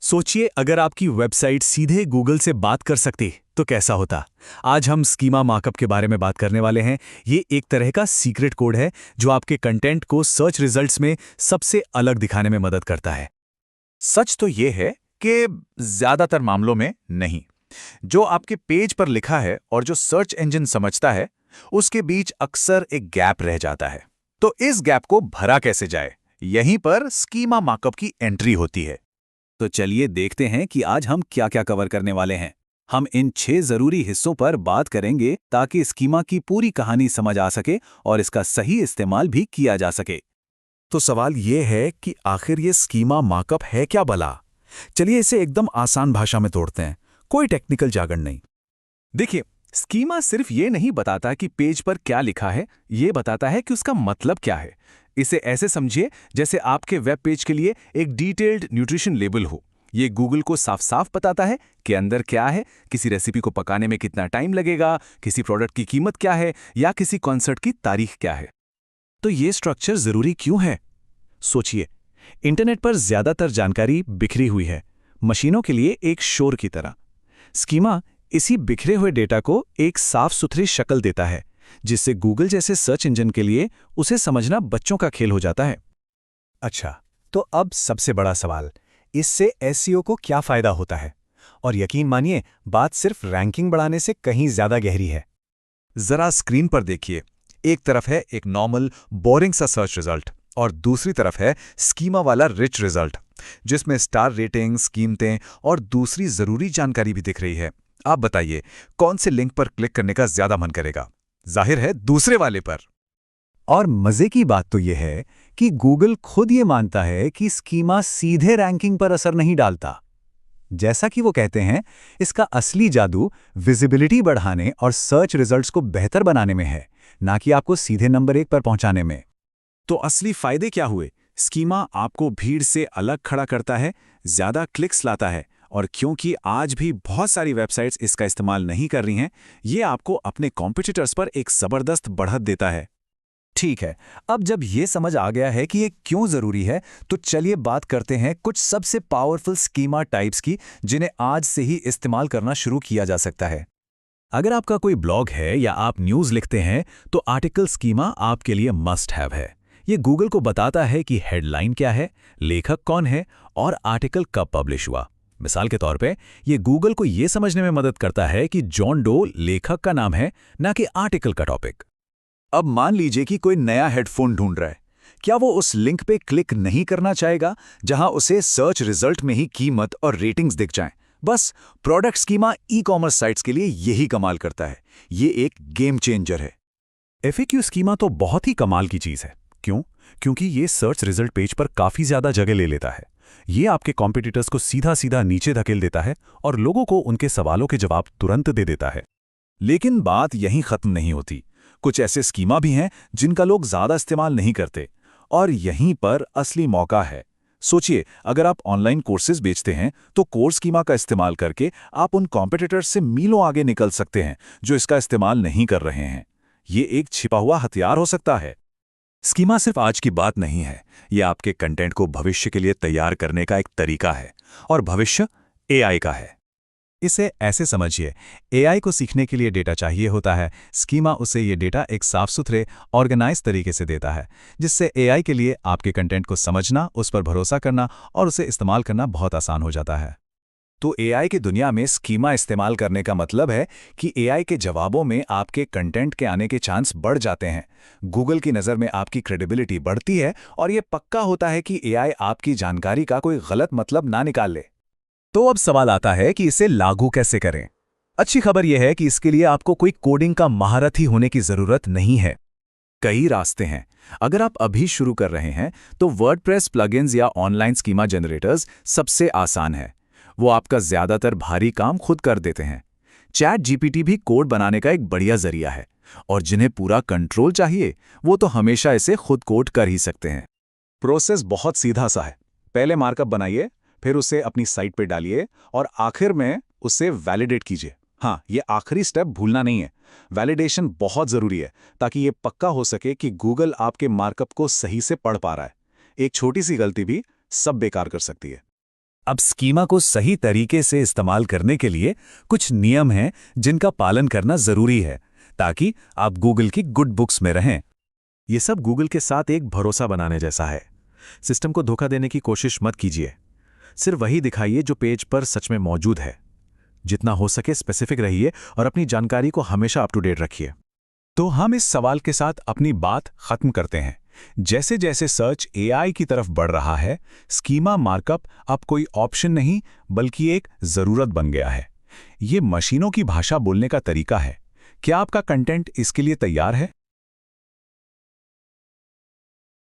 सोचिए अगर आपकी वेबसाइट सीधे गूगल से बात कर सकती तो कैसा होता। आज हम स्कीमा मार्कअप के बारे में बात करने वाले हैं। ये एक तरह का सीक्रेट कोड है जो आपके कंटेंट को सर्च रिजल्ट्स में सबसे अलग दिखाने में मदद करता है। सच तो ये है कि ज्यादातर मामलों में नहीं। जो आपके पेज पर लिखा है और जो सर्च इंजन समझता है, उसके बीच अक्सर एक गैप रह जाता है। तो इस गैप को भरा कैसे जाए, यहीं पर स्कीमा मार्कअप की एंट्री होती है। तो चलिए देखते हैं कि आज हम क्या क्या कवर करने वाले हैं। हम इन 6 जरूरी हिस्सों पर बात करेंगे ताकि स्कीमा की पूरी कहानी समझ आ सके और इसका सही इस्तेमाल भी किया जा सके। तो सवाल ये है कि आखिर ये स्कीमा मार्कअप है क्या भला? चलिए इसे एकदम आसान भाषा में तोड़ते हैं, कोई टेक्निकल जागरण नहीं। देखिए, स्कीमा सिर्फ ये नहीं बताता कि पेज पर क्या लिखा है, ये बताता है कि उसका मतलब क्या है। इसे ऐसे समझिए जैसे आपके वेब पेज के लिए एक डिटेल्ड न्यूट्रिशन लेबल हो। ये गूगल को साफ साफ बताता है कि अंदर क्या है, किसी रेसिपी को पकाने में कितना टाइम लगेगा, किसी प्रोडक्ट की कीमत क्या है या किसी कॉन्सर्ट की तारीख क्या है। तो ये स्ट्रक्चर जरूरी क्यों है? सोचिए, इंटरनेट पर ज्यादातर जानकारी बिखरी हुई है, मशीनों के लिए एक शोर की तरह। स्कीमा इसी बिखरे हुए डेटा को एक साफ सुथरी शक्ल देता है, जिससे गूगल जैसे सर्च इंजन के लिए उसे समझना बच्चों का खेल हो जाता है। अच्छा, तो अब सबसे बड़ा सवाल, इससे एसईओ को क्या फायदा होता है? और यकीन मानिए, बात सिर्फ रैंकिंग बढ़ाने से कहीं ज्यादा गहरी है। जरा स्क्रीन पर देखिए, एक तरफ है एक नॉर्मल बोरिंग सा सर्च रिजल्ट और दूसरी तरफ है स्कीमा वाला रिच रिजल्ट, जिसमें स्टार रेटिंग्स, कीमतें और दूसरी जरूरी जानकारी भी दिख रही है। आप बताइए, कौन से लिंक पर क्लिक करने का ज्यादा मन करेगा? जाहिर है दूसरे वाले पर। और मजे की बात तो यह है कि गूगल खुद ये मानता है कि स्कीमा सीधे रैंकिंग पर असर नहीं डालता। जैसा कि वो कहते हैं, इसका असली जादू विजिबिलिटी बढ़ाने और सर्च रिजल्ट्स को बेहतर बनाने में है, ना कि आपको सीधे नंबर 1 पर पहुंचाने में। तो असली फायदे क्या हुए? स्कीमा आपको भीड़ से अलग खड़ा करता है, ज्यादा क्लिक्स लाता है, और क्योंकि आज भी बहुत सारी वेबसाइट्स इसका इस्तेमाल नहीं कर रही हैं, ये आपको अपने कॉम्पिटिटर्स पर एक जबरदस्त बढ़त देता है। ठीक है, अब जब ये समझ आ गया है कि ये क्यों जरूरी है, तो चलिए बात करते हैं कुछ सबसे पावरफुल स्कीमा टाइप्स की, जिन्हें आज से ही इस्तेमाल करना शुरू किया जा सकता है। अगर आपका कोई ब्लॉग है या आप न्यूज़ लिखते हैं, तो आर्टिकल स्कीमा आपके लिए मस्ट हैव है। ये गूगल को बताता है कि हेडलाइन क्या है, लेखक कौन है और आर्टिकल कब पब्लिश हुआ। मिसाल के तौर पे, ये गूगल को ये समझने में मदद करता है कि जॉन डो लेखक का नाम है, ना कि आर्टिकल का टॉपिक। अब मान लीजिए कि कोई नया हेडफोन ढूंढ रहा है। क्या वो उस लिंक पे क्लिक नहीं करना चाहेगा जहां उसे सर्च रिजल्ट में ही कीमत और रेटिंग्स दिख जाएं? बस product schema e commerce sites के लिए यही कमाल करता है। ये एक गेम चेंजर है। एफएक्यू स्कीमा तो बहुत ही कमाल की चीज है। क्यों? क्योंकि ये सर्च रिजल्ट पेज पर काफी ज्यादा जगह ले लेता है। ये आपके कॉम्पिटिटर्स को सीधा सीधा नीचे धकेल देता है और लोगों को उनके सवालों के जवाब तुरंत दे देता है। लेकिन बात यहीं खत्म नहीं होती। कुछ ऐसे स्कीमा भी हैं जिनका लोग ज्यादा इस्तेमाल नहीं करते, और यहीं पर असली मौका है। सोचिए, अगर आप ऑनलाइन कोर्सेज बेचते हैं, तो कोर्स स्कीमा का इस्तेमाल करके आप उन कॉम्पिटिटर्स से मीलों आगे निकल सकते हैं जो इसका इस्तेमाल नहीं कर रहे हैं। ये एक छिपा हुआ हथियार हो सकता है। स्कीमा सिर्फ आज की बात नहीं है, ये आपके कंटेंट को भविष्य के लिए तैयार करने का एक तरीका है, और भविष्य एआई का है। इसे ऐसे समझिए, एआई को सीखने के लिए डेटा चाहिए होता है। स्कीमा उसे ये डेटा एक साफ सुथरे, ऑर्गेनाइज तरीके से देता है, जिससे एआई के लिए आपके कंटेंट को समझना, उस पर भरोसा करना और उसे इस्तेमाल करना बहुत आसान हो जाता है। तो एआई की दुनिया में स्कीमा इस्तेमाल करने का मतलब है कि एआई के जवाबों में आपके कंटेंट के आने के चांस बढ़ जाते हैं। गूगल की नज़र में आपकी क्रेडिबिलिटी बढ़ती है, और यह पक्का होता है कि एआई आपकी जानकारी का कोई गलत मतलब ना निकाल ले। तो अब सवाल आता है कि इसे लागू कैसे करें। अच्छी खबर यह है कि इसके लिए आपको कोई कोडिंग का महारथी होने की जरूरत नहीं है। कई रास्ते हैं। अगर आप अभी शुरू कर रहे हैं, तो वर्डप्रेस प्लगइन्स या ऑनलाइन स्कीमा जनरेटर्स सबसे आसान है। वो आपका ज्यादातर भारी काम खुद कर देते हैं। चैट जीपीटी भी कोड बनाने का एक बढ़िया जरिया है, और जिन्हें पूरा कंट्रोल चाहिए, वो तो हमेशा इसे खुद कोड कर ही सकते हैं। प्रोसेस बहुत सीधा सा है। पहले मार्कअप बनाइए, फिर उसे अपनी साइट पे डालिए, और आखिर में उसे वैलिडेट कीजिए। हाँ, ये आखिरी स्टेप भूलना नहीं है। वैलिडेशन बहुत ज़रूरी है, ताकि ये पक्का हो सके कि गूगल आपके मार्कअप को सही से पढ़ पा रहा है। एक छोटी सी गलती भी सब बेकार कर सकती है। अब स्कीमा को सही तरीके से इस्तेमाल करने के लिए कुछ नियम हैं जिनका पालन करना जरूरी है ताकि आप गूगल की गुड बुक्स में रहें। ये सब गूगल के साथ एक भरोसा बनाने जैसा है। सिस्टम को धोखा देने की कोशिश मत कीजिए। सिर्फ वही दिखाइए जो पेज पर सच में मौजूद है। जितना हो सके स्पेसिफिक रहिए और अपनी जानकारी को हमेशा अप टू डेट रखिए। तो हम इस सवाल के साथ अपनी बात खत्म करते हैं। जैसे जैसे सर्च एआई की तरफ बढ़ रहा है, स्कीमा मार्कअप अब कोई ऑप्शन नहीं बल्कि एक जरूरत बन गया है। ये मशीनों की भाषा बोलने का तरीका है। क्या आपका कंटेंट इसके लिए तैयार है?